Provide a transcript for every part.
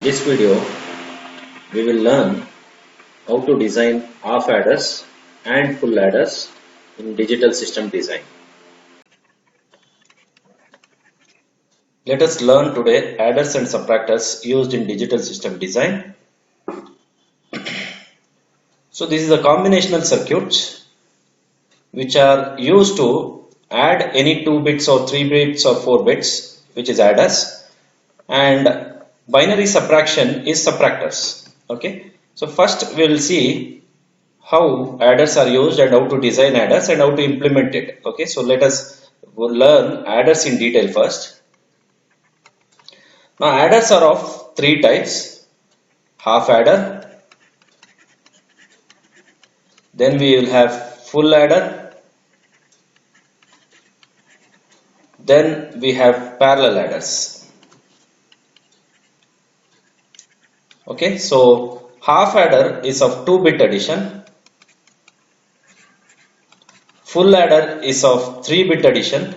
This video we will learn how to design half adders and full adders in digital system design. Let us learn today adders and subtractors used in digital system design. So this is a combinational circuits which are used to add any 2 bits or 3 bits or 4 bits, which is adders, and binary subtraction is subtractors. Okay, so first we will see how adders are used and how to design adders and how to implement it. Okay, so let us learn adders in detail first. Now adders are of three types: half adder, then we will have full adder, then we have parallel adders. Okay, so half adder is of 2-bit addition, full adder is of 3-bit addition,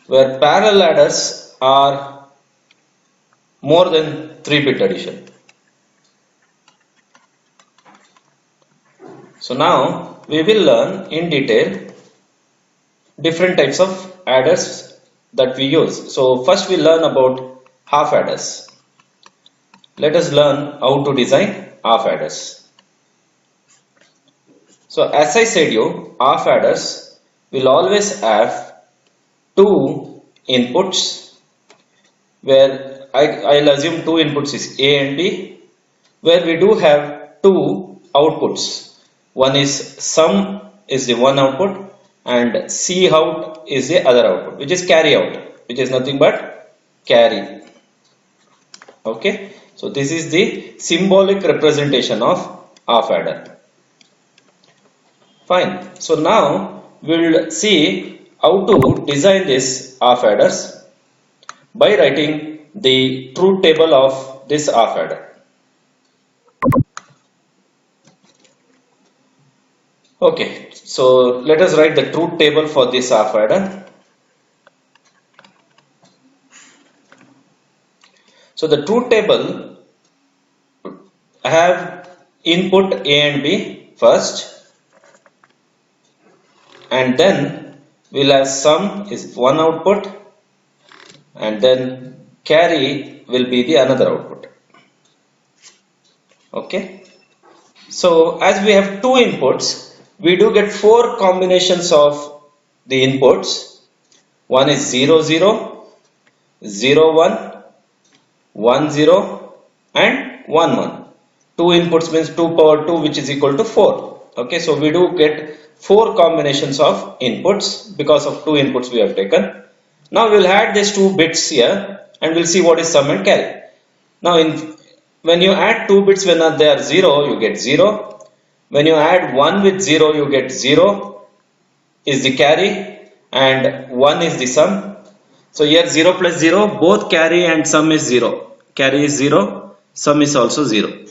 where parallel adders are more than 3-bit addition. So now we will learn in detail different types of adders that we use. So first we learn about half adders. Let us learn how to design half adders. So as I said you, half adders will always have two inputs, where I'll assume two inputs is A and B, where we do have two outputs. One is sum is the one output and C out is the other output, which is carry out, which is nothing but carry. Okay, so this is the symbolic representation of half adder. Fine, so now we'll see how to design this half adders by writing the truth table of this half adder. Okay, so let us write the truth table for this half adder. So the truth table have input A and B first, and then we'll have sum is one output, and then carry will be the another output. Okay, so as we have two inputs, we do get four combinations of the inputs. One is 0 0, 0 1, 1 0 and 1 1. Two inputs means 2 power 2, which is equal to 4. Okay, so we do get four combinations of inputs because of two inputs we have taken. Now we will add these two bits here and we'll see what is sum and carry. Now when you add two bits, when they are 0, you get 0. When you add 1 with 0, you get 0 is the carry and 1 is the sum. So here 0 plus 0, both carry and sum is 0. Carry is 0, sum is also 0.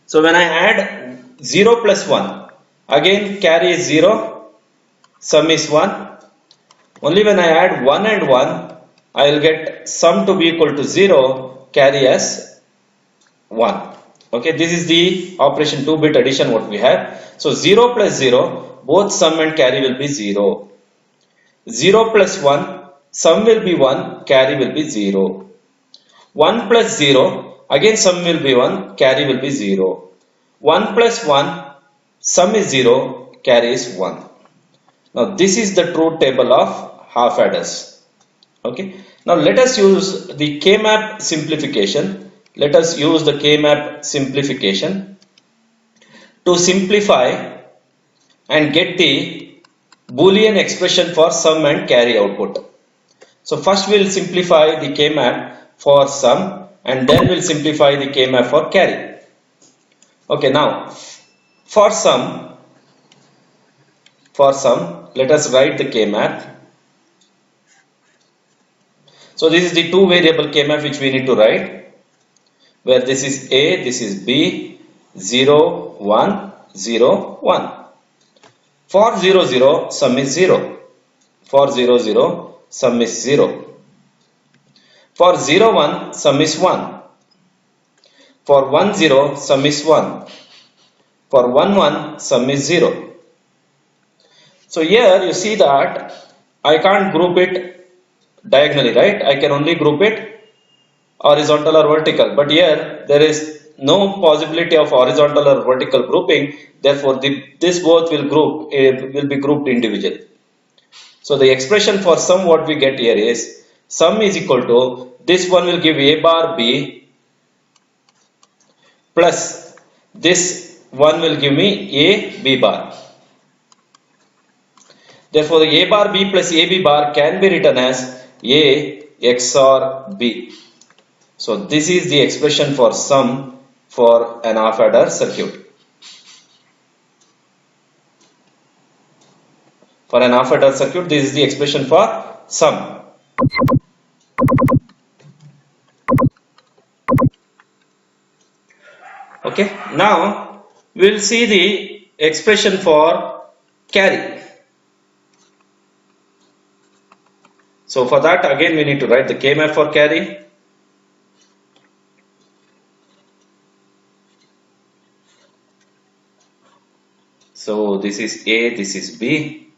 So when I add 0 plus 1, again carry is 0, sum is 1. Only when I add 1 and 1, I will get sum to be equal to 0, carry as 1. Okay, this is the operation 2-bit addition what we have. So 0 plus 0, both sum and carry will be 0. 0 plus 1, sum will be 1, carry will be 0. 1 plus 0, again sum will be 1, carry will be 0. 1 plus 1, sum is 0, carry is 1. Now this is the truth table of half adders. Okay, now let us use the K-map simplification. Let us use the K-map simplification to simplify and get the Boolean expression for sum and carry output. So first we will simplify the K-map for sum and then we will simplify the K-map for carry. Okay, now for sum, let us write the K-map. So this is the two variable K-map which we need to write, where this is A, this is B, 0, 1, 0, 1. For 0, 0, sum is 0. For 0, 0, sum is 0. For 0 1 sum is 1. For 1 0 sum is 1. For 1 1 sum is 0. So here you see that I can't group it diagonally, right? I can only group it horizontal or vertical, but here there is no possibility of horizontal or vertical grouping. Therefore this both will be grouped individually. So the expression for sum what we get here is sum is equal to this one will give a bar b plus this one will give me a b bar. Therefore, the a bar b plus a b bar can be written as a XOR b. So this is the expression for sum for an half adder circuit. For an half adder circuit, this is the expression for sum. Okay, now we will see the expression for carry. So for that again we need to write the KMF for carry. So this is A, this is B.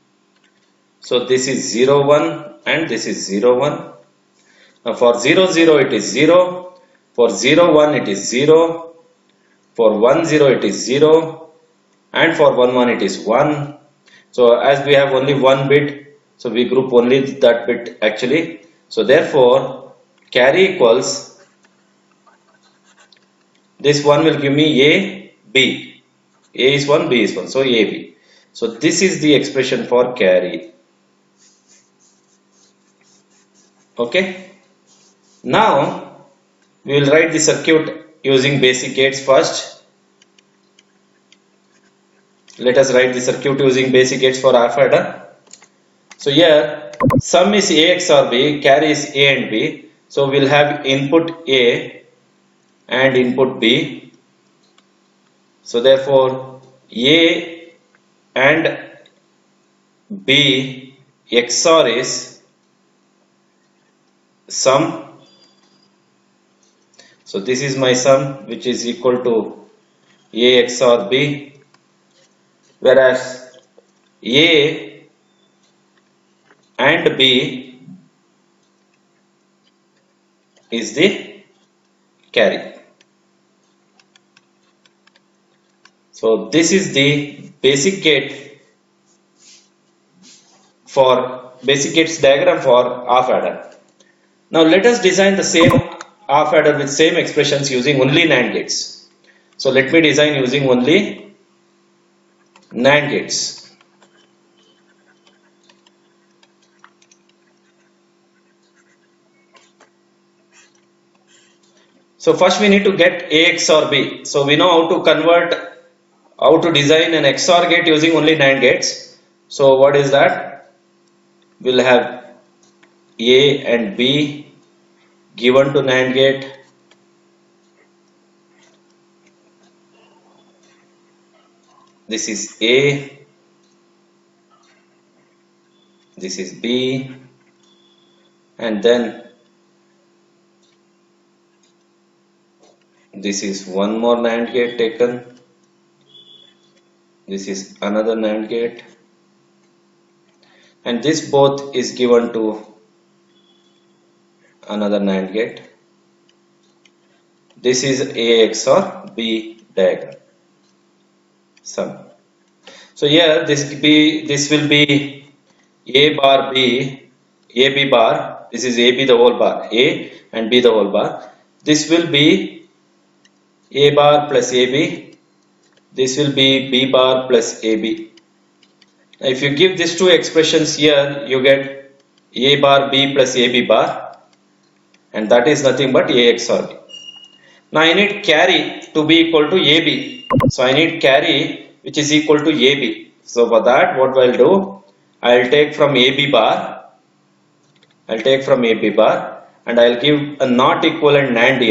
So this is 0 1 and this is 0 1. Now for 0 0 it is 0. For 0 1 it is 0. For 1 0 it is 0. And for 1 1 it is 1. So as we have only one bit, so we group only that bit actually. So therefore carry equals, this one will give me A, B. A is 1, B is 1. So A, B. So this is the expression for carry. Okay. Now we will write the circuit using basic gates first. Let us write the circuit using basic gates for half adder. So here sum is A XOR B, carry is A and B. So we'll have input A and input B. So therefore A and B XOR is sum. So this is my sum, which is equal to A XOR B, whereas A and B is the carry. So this is the basic gate for basic gates diagram for half adder. Now let us design the same half adder with same expressions using only NAND gates. So let me design using only NAND gates. So first we need to get A XOR B. So we know how to design an XOR gate using only NAND gates. So what is that? We'll have A and B given to NAND gate. This is A, this is B, and then this is one more NAND gate taken. This is another NAND gate, and this both is given to another NAND gate. This is A XOR B diagram. Sum. So here this will be A bar B, A B bar. This is A B the whole bar, A and B the whole bar. This will be A bar plus A B. This will be B bar plus A B. If you give these two expressions here, you get A bar B plus A B bar, and that is nothing but A XOR B. Now I need carry to be equal to AB. So I need carry which is equal to AB. So for that what I'll do, I'll take from AB bar, and I'll give a not equivalent NAND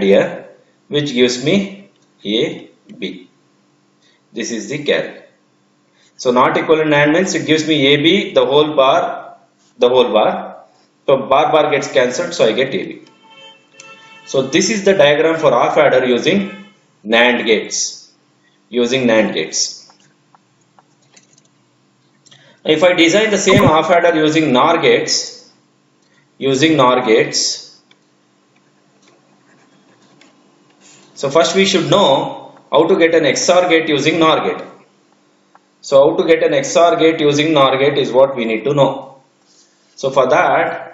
here, which gives me AB. This is the carry. So not equivalent NAND means it gives me AB the whole bar, So bar gets cancelled, so I get AB. So this is the diagram for half adder using NAND gates. If I design the same half adder using NOR gates, so first we should know how to get an XOR gate using NOR gate. So how to get an XOR gate using NOR gate is what we need to know. So for that,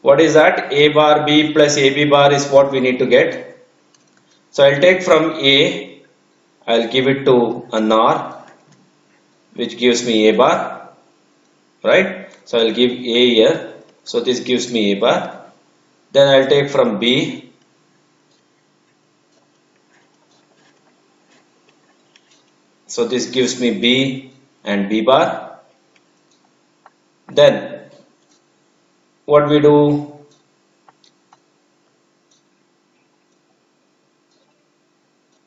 what is that? A bar B plus AB bar is what we need to get. So I'll take from A, I'll give it to a NOR, which gives me A bar, right? So I'll give A here, so this gives me A bar. Then I'll take from B, so this gives me B and B bar. Then what we do,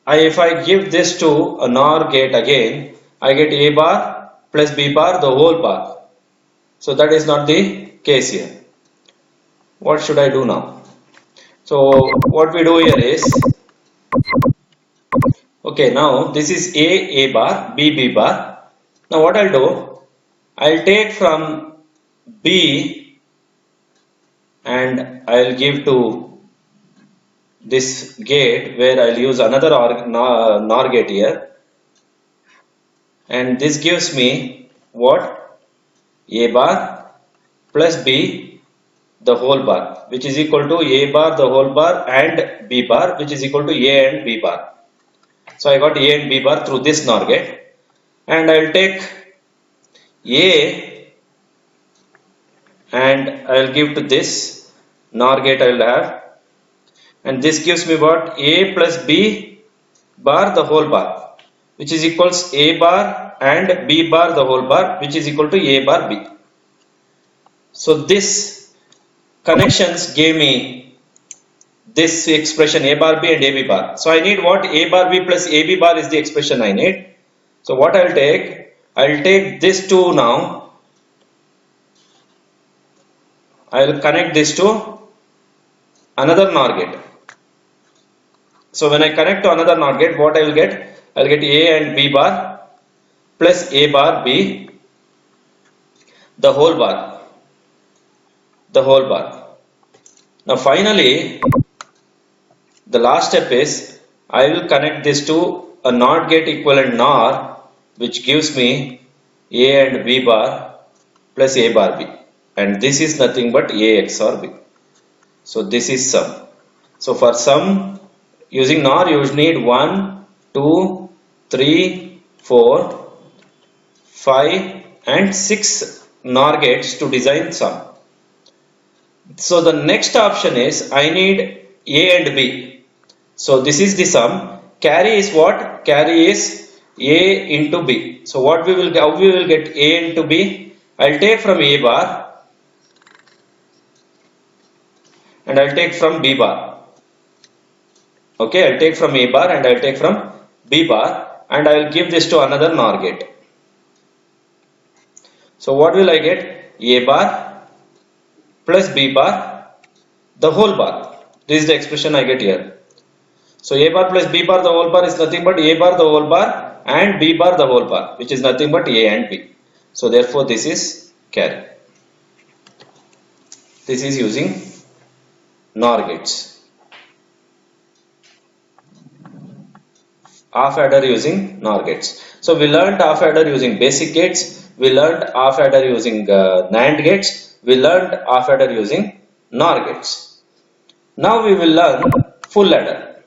if I give this to a NOR gate again, I get A bar plus B bar the whole bar. So that is not the case here. What should I do now? So what we do here is, okay, now this is A bar, B bar. Now what I'll do, I'll take from B and I'll give to this gate where I'll use another NOR gate here, and this gives me what? A bar plus B the whole bar, which is equal to A bar the whole bar and B bar, which is equal to A and B bar. So I got A and B bar through this NOR gate, and I'll take A and I'll give to this NOR gate I will have, and this gives me what? A plus B bar the whole bar, which is equals A bar and B bar the whole bar, which is equal to A bar B. So this connections gave me this expression A bar B and AB bar. So I need what? A bar B plus AB bar is the expression I need. So what I'll take this two now, I'll connect this to another NOR gate. So when I connect to another NOR gate, what I will get? I'll get A and B bar plus A bar B the whole bar. Now finally, the last step is I will connect this to a NOT gate equivalent NOR, which gives me A and B bar plus A bar B, and this is nothing but A XOR B. So this is sum. So for sum using NOR you need 1, 2, 3, 4, 5 and 6 NOR gates to design sum. So the next option is I need A and B. So this is the sum. Carry is what? Carry is A into B. So what we will, how we will get A into B? I'll take from A bar and I'll take from B bar. Okay, I'll take from A bar and I'll take from B bar, and I will give this to another NOR gate. So what will I get? A bar plus B bar the whole bar. This is the expression I get here. So A bar plus B bar the whole bar is nothing but A bar the whole bar and B bar the whole bar, which is nothing but A and B. So therefore this is carry. This is using NOR gates. Half adder using NOR gates. So we learned half adder using basic gates. We learned half adder using NAND gates. We learned half adder using NOR gates. Now we will learn full adder.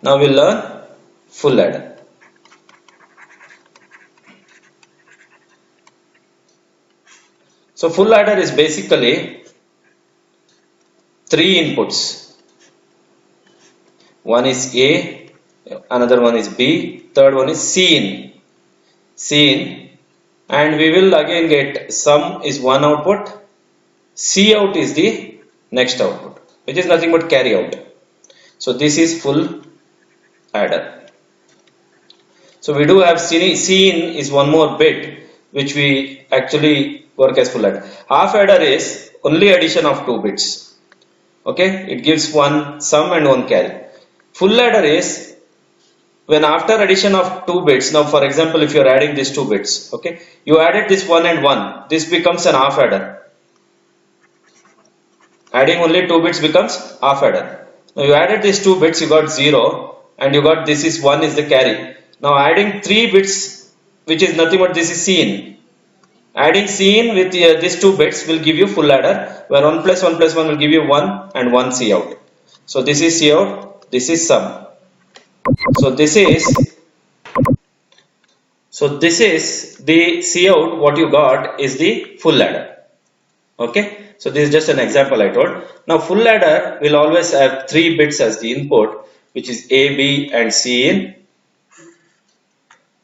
Now we will learn full adder. So full adder is basically 3 inputs. One is A, another one is B, third one is C in, and we will again get sum is one output, C out is the next output, which is nothing but carry out. So this is full adder. So we do have C in is one more bit which we actually work as full adder. Half adder is only addition of 2 bits. Okay, it gives one sum and one carry. Full adder is when after addition of 2 bits. Now for example, if you are adding these 2 bits, okay, you added this 1 and 1, this becomes an half adder. Adding only 2 bits becomes half adder. Now you added these 2 bits, you got 0 and you got this is 1 is the carry. Now adding 3 bits, which is nothing but this is Cin. Adding Cin with these 2 bits will give you full adder, where 1 plus 1 plus 1 will give you 1 and 1 C out. So this is C out, this is sum. So this is the C out, what you got is the full adder. Okay, so this is just an example I told. Now full adder will always have 3 bits as the input, which is A, B and C in,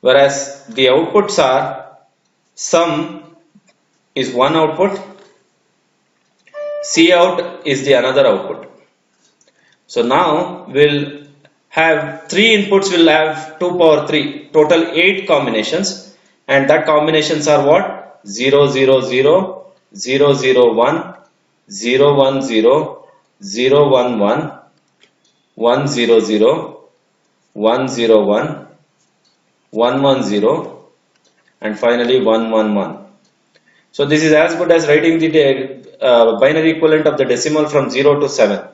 whereas the outputs are sum is one output, C out is the another output. So now we'll have 3 inputs, will have 2 power 3, total 8 combinations, and that combinations are what? 0 0 0, 0 0 1, 0 1 0, 0 1 1, 1 0 0, 1 0 1, 1 1 0, and finally 1 1 1. So this is as good as writing the binary equivalent of the decimal from 0 to 7.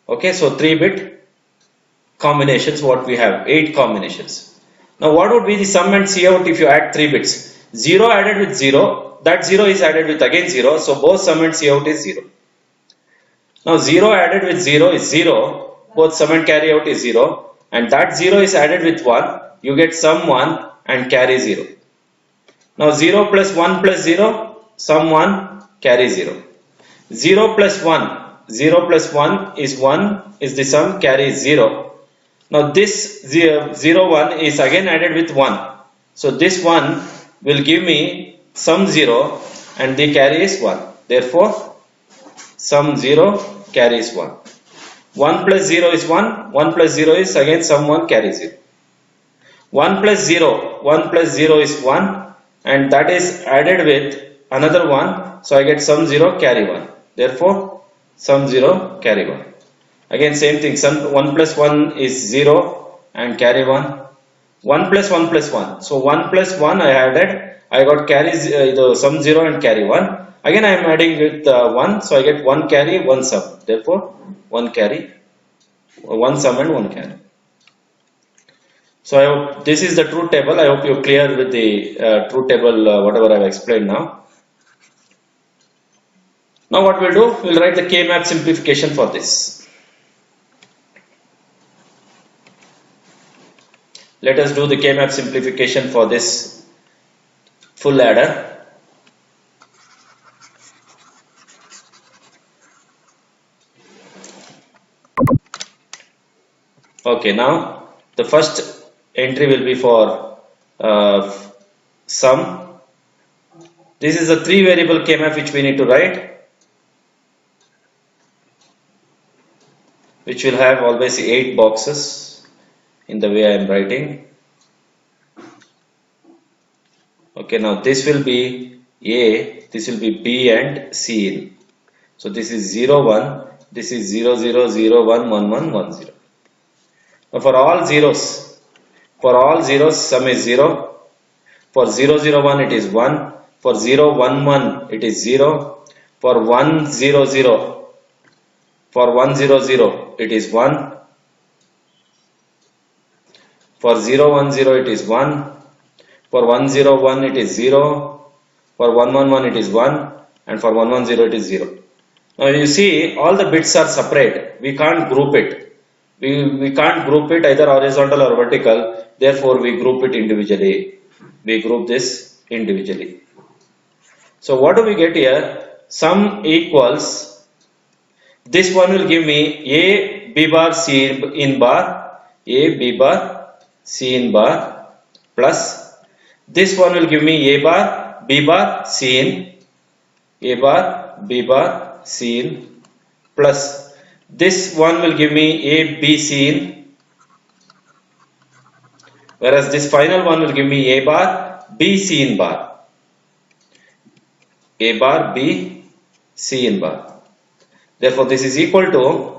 Okay, so 3-bit combinations, what we have, 8 combinations. Now what would be the sum and C out if you add 3 bits? 0 added with 0, that 0 is added with again 0, so both sum and C out is 0. Now 0 added with 0 is 0, both sum and carry out is 0, and that 0 is added with 1, you get sum 1 and carry 0. Now 0 plus 1 plus 0, sum 1, carry 0. 0 plus 1, 0 plus 1 is the sum, carry is 0. Now this 0 1 is again added with 1. So this 1 will give me sum 0 and the carry is 1. Therefore sum 0, carry is 1. 1 plus 0 is 1, 1 plus 0 is again sum 1, carry 0. 1 plus 0, 1 plus 0 is 1, and that is added with another 1, so I get sum 0, carry 1. Therefore sum 0, carry 1. Again same thing, sum 1 plus 1 is 0 and carry 1. 1 plus 1 plus 1, so 1 plus 1 I added, I got carry the sum 0 and carry 1. Again I am adding with 1, so I get 1 carry, 1 sum. Therefore 1 carry, 1 sum and 1 carry. So I hope this is the truth table. I hope you're clear with the truth table, whatever I've explained now. Now what we'll do, we'll write the K-map simplification for this. Let us do the K-map simplification for this full adder. Okay, now the first entry will be for sum. This is a 3 variable K-map which we need to write, which will have always 8 boxes in the way I am writing. Okay, now this will be A, this will be B and C in. So this is 0 1, this is 0 0 0 1 1 1 1 0. Now for all zeros sum is 0. For 0 0 1 it is 1. For 0 1 1 it is 0. For 1 0 0 it is 1. For 0 1 0 it is 1. For 1 0 1 it is 0. For 1 1 1 it is 1. And for 1 1 0 it is 0. Now you see all the bits are separate. We can't group it. We can't group it either horizontal or vertical. Therefore we group it individually. We group this individually. So what do we get here? Sum equals, this one will give me A B bar C in bar, A B bar C in bar, plus this one will give me A bar B bar C in, A bar B bar C in, plus this one will give me A B C in, whereas this final one will give me A bar B C in bar. A bar, B, C in bar. Therefore, this is equal to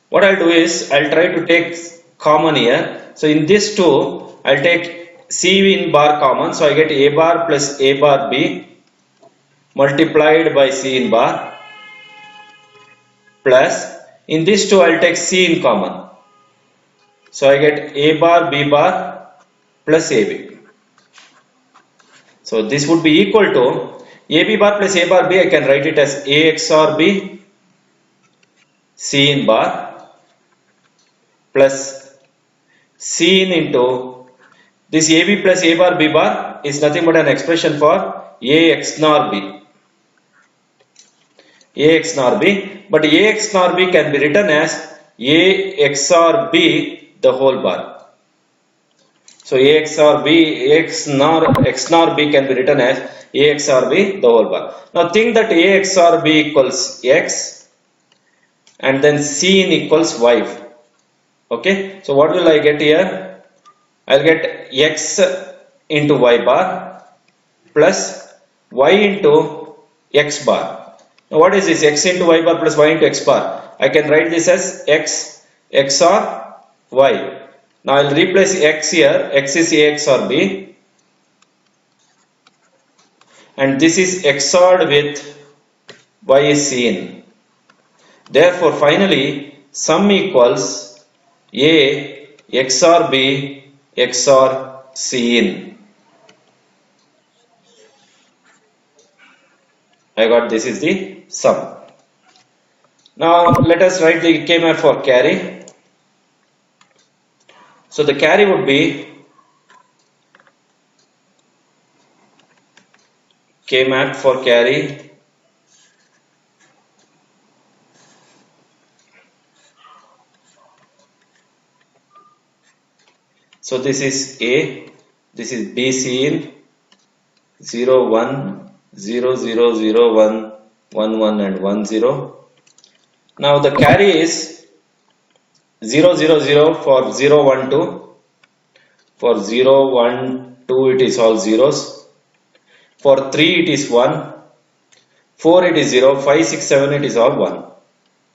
what I'll do is I'll try to take common here. So in this two, I'll take C in bar common. So I get A bar plus A bar B multiplied by C in bar plus in this two I'll take C in common. So I get A bar B bar plus AB. So this would be equal to AB bar plus A bar B. I can write it as A XOR B C in bar plus C in into this AB plus A bar B bar is nothing but an expression for A XNOR B. A XNOR B, but A XNOR B can be written as A XOR B the whole bar. So A XOR B, A XNOR B can be written as A XOR B the whole bar. Now think that A XOR B equals X and then C in equals Y. Okay, so what will I get here? I'll get X into Y bar plus Y into X bar. Now what is this? X into Y bar plus Y into X bar. I can write this as X XOR Y. Now I'll replace X here. X is A XOR B. And this is XORed with Y is C in. Therefore finally sum equals A XOR B XOR C in. I got this is the sum. Now let us write the K map for carry. So the carry would be K map for carry so this is A, this is B C in 0 1 0 0 0 1 1 1 and 1 0. Now the carry is 0 0 0 for 0 1 2. For 0 1 2 it is all zeros. For 3 it is 1. 4 it is 0. 5 6 7 it is all 1.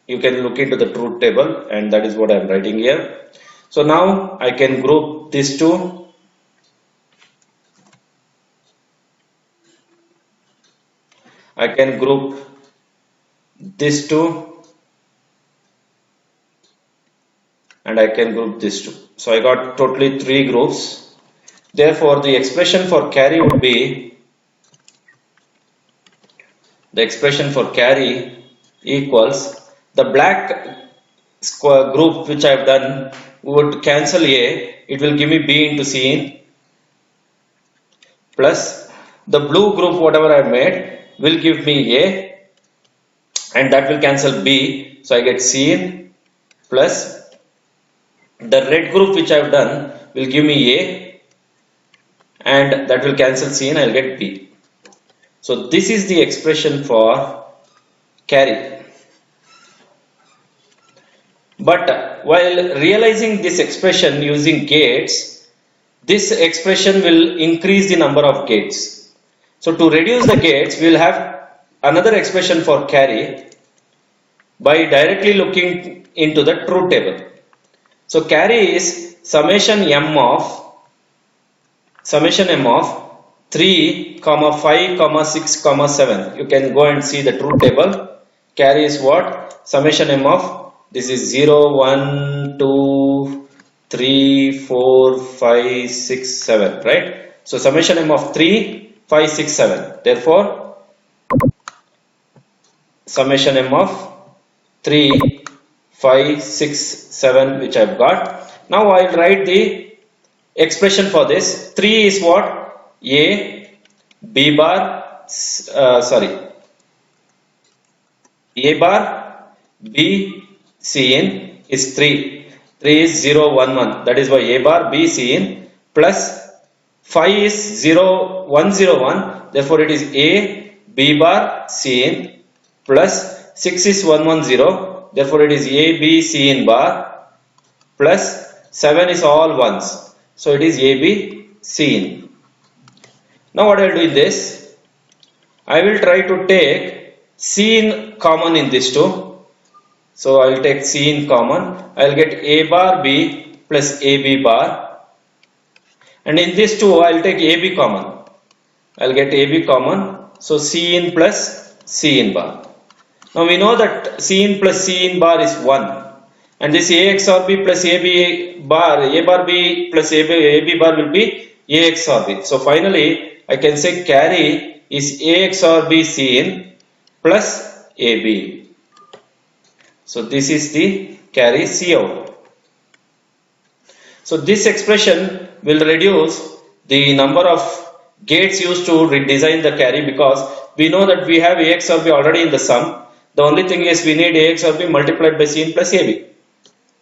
You can look into the truth table and that is what I am writing here. So now I can group these two. I can group these two and I can group these two. So I got totally 3 groups. Therefore the expression for carry would be equals the black square group which I have done would cancel A. It will give me B into C in plus the blue group whatever I have made will give me A and that will cancel B. So I get C in plus the red group which I have done will give me A and that will cancel C and I will get B. So this is the expression for carry. But while realizing this expression using gates, this expression will increase the number of gates. So to reduce the gates, we will have another expression for carry by directly looking into the truth table. So carry is summation m of 3, 5, 6, 7. You can go and see the truth table. Carry is what? Summation m of this is 0, 1, 2, 3, 4, 5, 6, 7, right? So summation m of 3, 5, 6, 7. Therefore, summation m of 3, 5, 6, 7 which I have got. Now I will write the expression for this. 3 is what? A, B bar, A bar, B, C in is 3. 3 is 0, 1, 1. That is why A bar, B, C in plus 5 is 0, 1, 0, 1. Therefore it is A, B bar, C in plus 6 is 1, 1, 0. Therefore it is A, B, C in bar plus 7 is all ones. So it is A, B, C in. Now what I will do in this, I will try to take C in common in this two. So I will take C in common. I will get A bar B plus AB bar, and in this two I will take AB common. I will get AB common. So C in plus C in bar. Now we know that C in plus C in bar is 1, and this A XOR B plus AB bar, A bar B plus AB bar will be A XOR B. So finally I can say carry is A XOR B C in plus AB. So this is the carry C out. So this expression will reduce the number of gates used to redesign the carry, because we know that we have A XOR B already in the sum. The only thing is we need A XOR B multiplied by C in plus AB.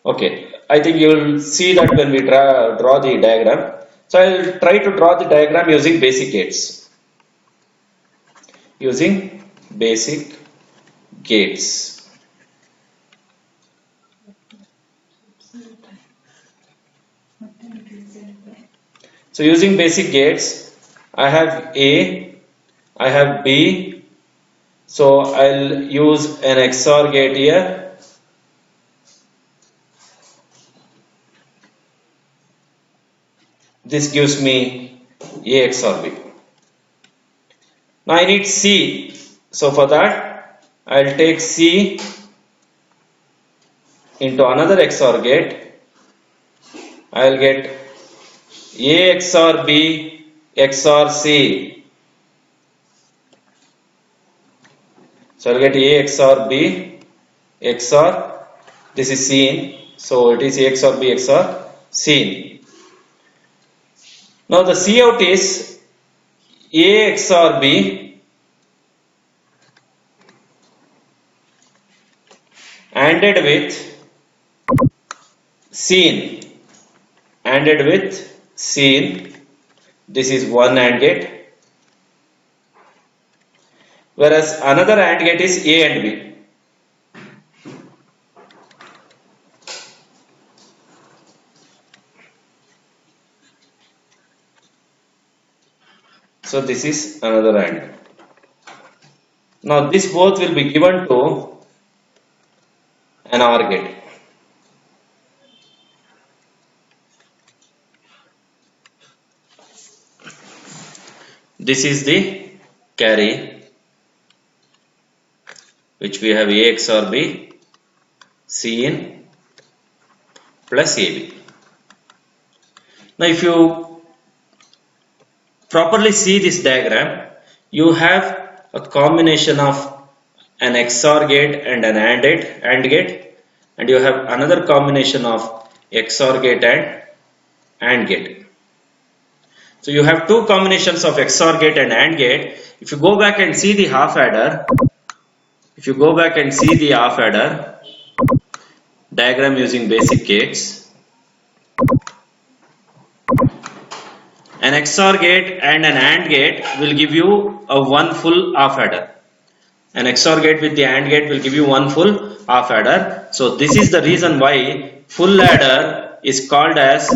Okay, I think you will see that when we draw the diagram. So I will try to draw the diagram using basic gates. Using basic gates. So using basic gates, I have A, I have B. So I'll use an XOR gate here. This gives me A XOR B. Now I need C. So for that, I'll take C into another XOR gate. I'll get A XOR B XOR C. So I'll get A XOR B XOR, this is C in. So it is A XOR B XOR C in. Now the C out is A XOR B ANDed with C in. ANDed with C in. This is one AND gate. Whereas another AND gate is A and B. So this is another AND. Now this both will be given to an OR gate. This is the carry which we have A XOR B C in plus AB. Now if you properly see this diagram, you have a combination of an XOR gate and an AND gate, and you have another combination of XOR gate and AND gate. So you have two combinations of XOR gate and AND gate. If you go back and see the half adder, diagram using basic gates, an XOR gate and an AND gate will give you a one full half adder. An XOR gate with the AND gate will give you one full half adder. So this is the reason why full adder is called as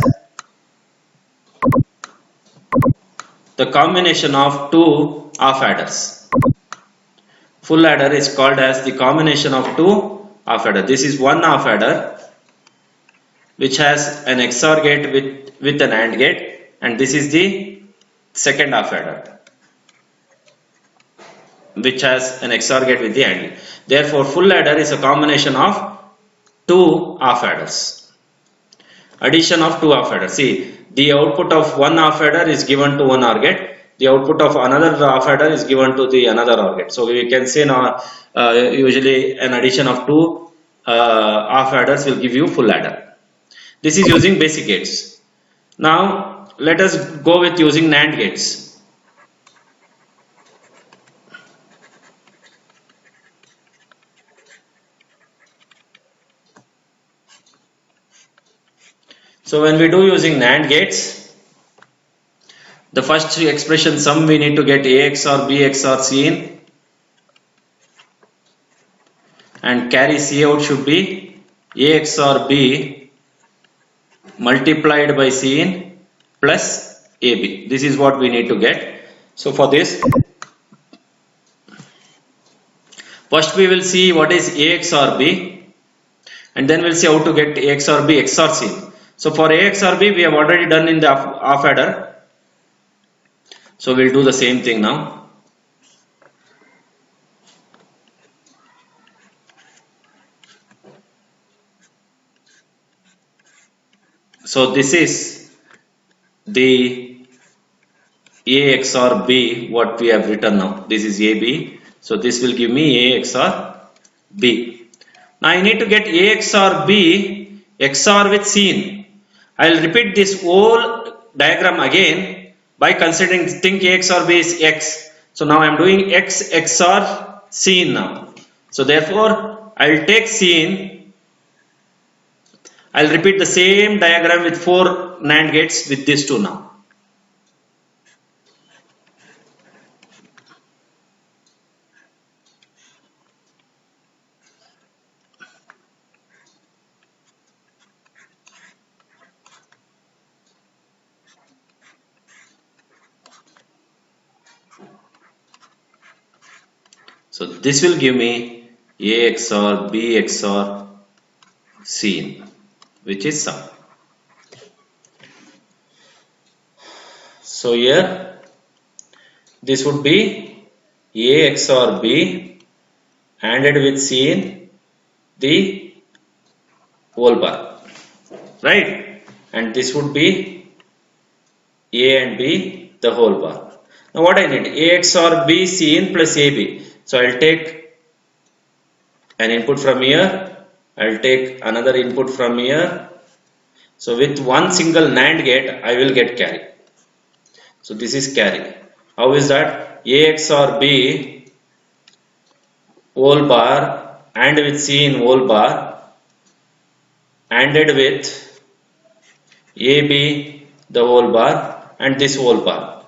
the combination of two half adders. Full adder is called as the combination of two half adder. This is one half adder which has an XOR gate with an AND gate, and this is the second half adder which has an XOR gate with the AND gate. Therefore, full adder is a combination of two half adders. Addition of two half adders. See, the output of one half adder is given to one OR gate. The output of another half adder is given to the another OR gate. So we can say now usually an addition of two half adders will give you full adder. This is using basic gates. Now let us go with using NAND gates. So when we do using NAND gates, the first expression sum we need to get A XOR B XOR C in, and carry C out should be A XOR B multiplied by C in plus AB. This is what we need to get. So for this, first we will see what is A XOR B, and then we'll see how to get A XOR B XOR C. So for A XOR B, we have already done in the half adder. So we'll do the same thing now. So this is the A XOR B, what we have written now. This is AB. So this will give me A XOR B. Now I need to get A XOR B XOR with Cin. I will repeat this whole diagram again by considering think A XOR B is X. So now I am doing X XOR Cin now. So therefore I will take Cin. I will repeat the same diagram with 4 NAND gates with these two now. So this will give me A XOR B XOR Cin, which is sum. So here this would be A XOR B ANDed with Cin, the whole bar, right? And this would be A and B, the whole bar. Now what I need? A XOR B Cin plus AB. So I'll take an input from here. I'll take another input from here. So with one single NAND gate, I will get carry. So this is carry. How is that? A XOR B whole bar and with Cin whole bar ANDed with AB the whole bar and this whole bar.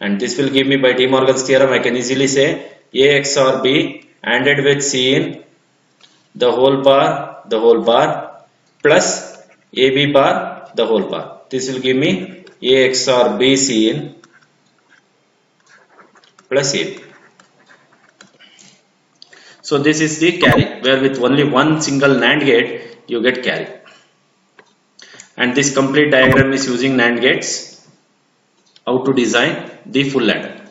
And this will give me, by De Morgan's theorem, I can easily say A XOR B ANDed with Cin the whole bar plus AB bar the whole bar. This will give me A XOR B Cin plus AB. So this is the carry, where with only one single NAND gate you get carry. And this complete diagram is using NAND gates, how to design the full ladder.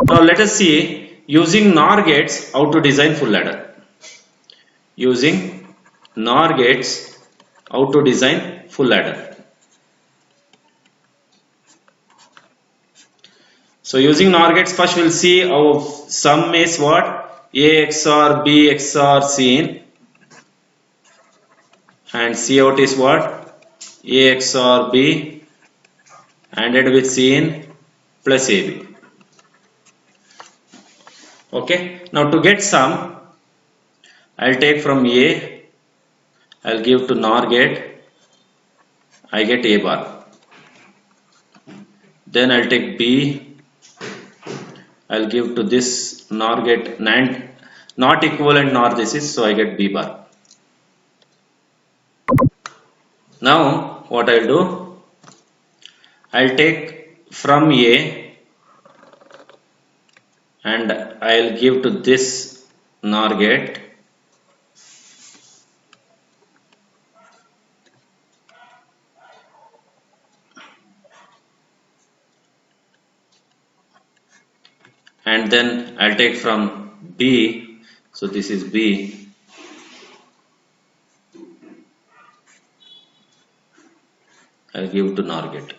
Now let us see using NOR gates how to design full ladder. Using NOR gates how to design full ladder. So using NOR gates, first we'll see how sum is what? A XOR B XOR Cin, and Cout is what? A XOR B ANDed with Cin plus AB. Okay, now to get sum, I'll take from A, I'll give to NOR gate, I get A bar. Then I'll take B, I'll give to this NOR gate, NAND, not equivalent NOR this is, so I get B bar. Now what I'll do, I'll take from A and I'll give to this NOR gate, and then I'll take from B, so this is B, I'll give to NOR gate.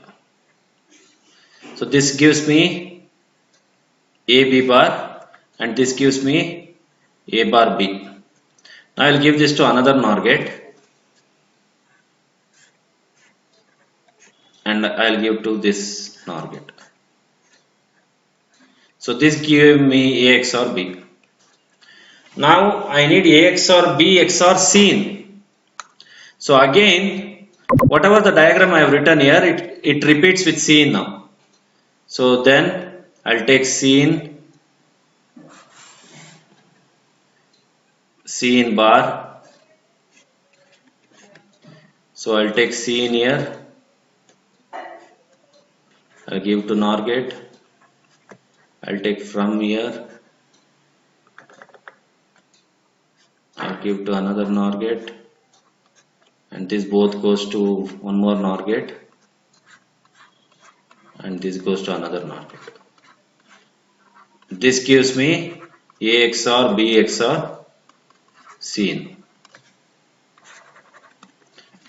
So this gives me A B bar and this gives me A bar B. Now I'll give this to another NOR gate and I'll give to this NOR gate. So this gives me A XOR B. Now I need A XOR B XOR Cin. So again, whatever the diagram I have written here, it repeats with Cin now. So then I'll take Cin bar. So I'll take Cin here. I'll give to NOR gate. I'll take from here. I'll give to another NOR gate. And this both goes to one more NOR gate. And this goes to another NOR gate. This gives me A XOR B XOR C.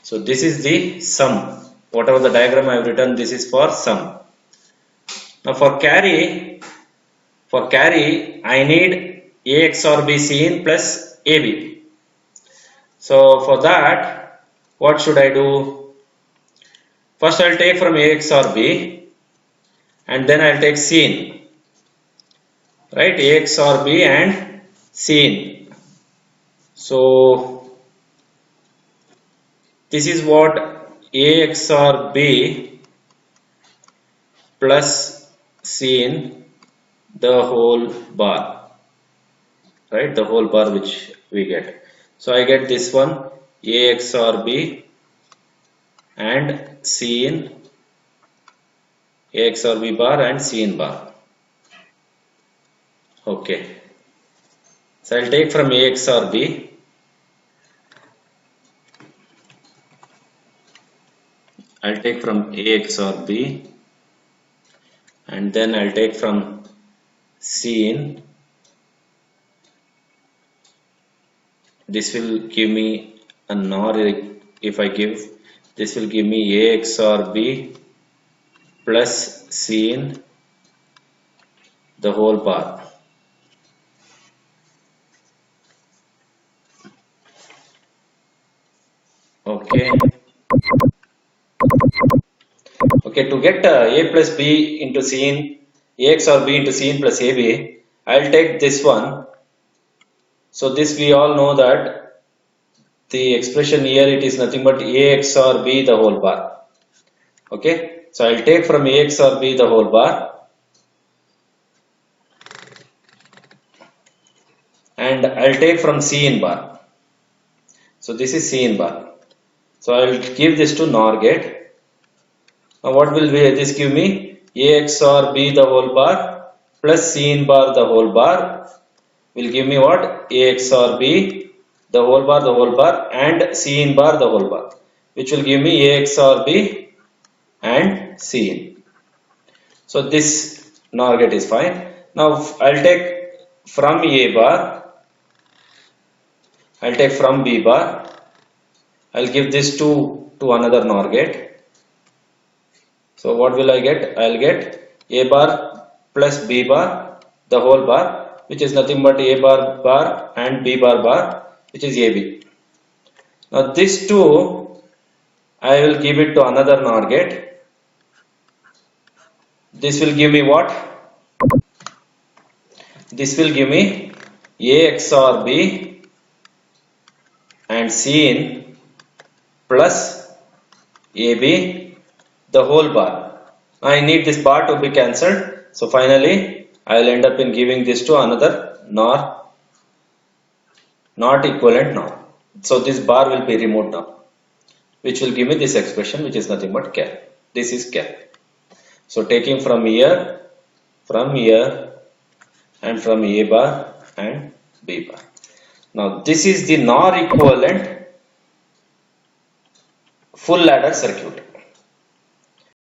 So this is the sum. Whatever the diagram I have written, this is for sum. Now for carry I need A XOR B C plus AB. So for that, what should I do? First I'll take from A XOR B and then I'll take C. Right, A XOR B and C. So this is what A XOR B plus C the whole bar, right, the whole bar which we get. So I get this one A XOR B and C in A XOR B bar and C in bar. Okay, so I'll take from A XOR B. I'll take from A XOR B and then I'll take from C in. This will give me a NOR. If I give, this will give me A XOR B plus C in the whole bar. Okay. Okay, to get A plus B into C in, A XOR B into C in plus AB, I'll take this one. So this we all know that the expression here, it is nothing but A XOR B the whole bar. Okay, so I'll take from A XOR B the whole bar and I'll take from C in bar. So this is C in bar. So I'll give this to NOR gate. Now what will this give me? A XOR B the whole bar plus C in bar the whole bar will give me what? A XOR B the whole bar and C in bar the whole bar, which will give me A XOR B and C in. So this NOR gate is fine. Now I'll take from A bar, I'll take from B bar, I'll give this to another NOR gate. So what will I get? I'll get A bar plus B bar the whole bar, which is nothing but A bar and B bar, which is AB. Now this two I will give it to another NOR gate. This will give me what? This will give me A XOR B and C in plus AB the whole bar. I need this bar to be cancelled. So finally I will end up in giving this to another NOR, not equivalent NOR. So this bar will be removed now, which will give me this expression, which is nothing but carry. This is carry. So taking from here and from A bar and B bar. Now this is the NOR equivalent full ladder circuit.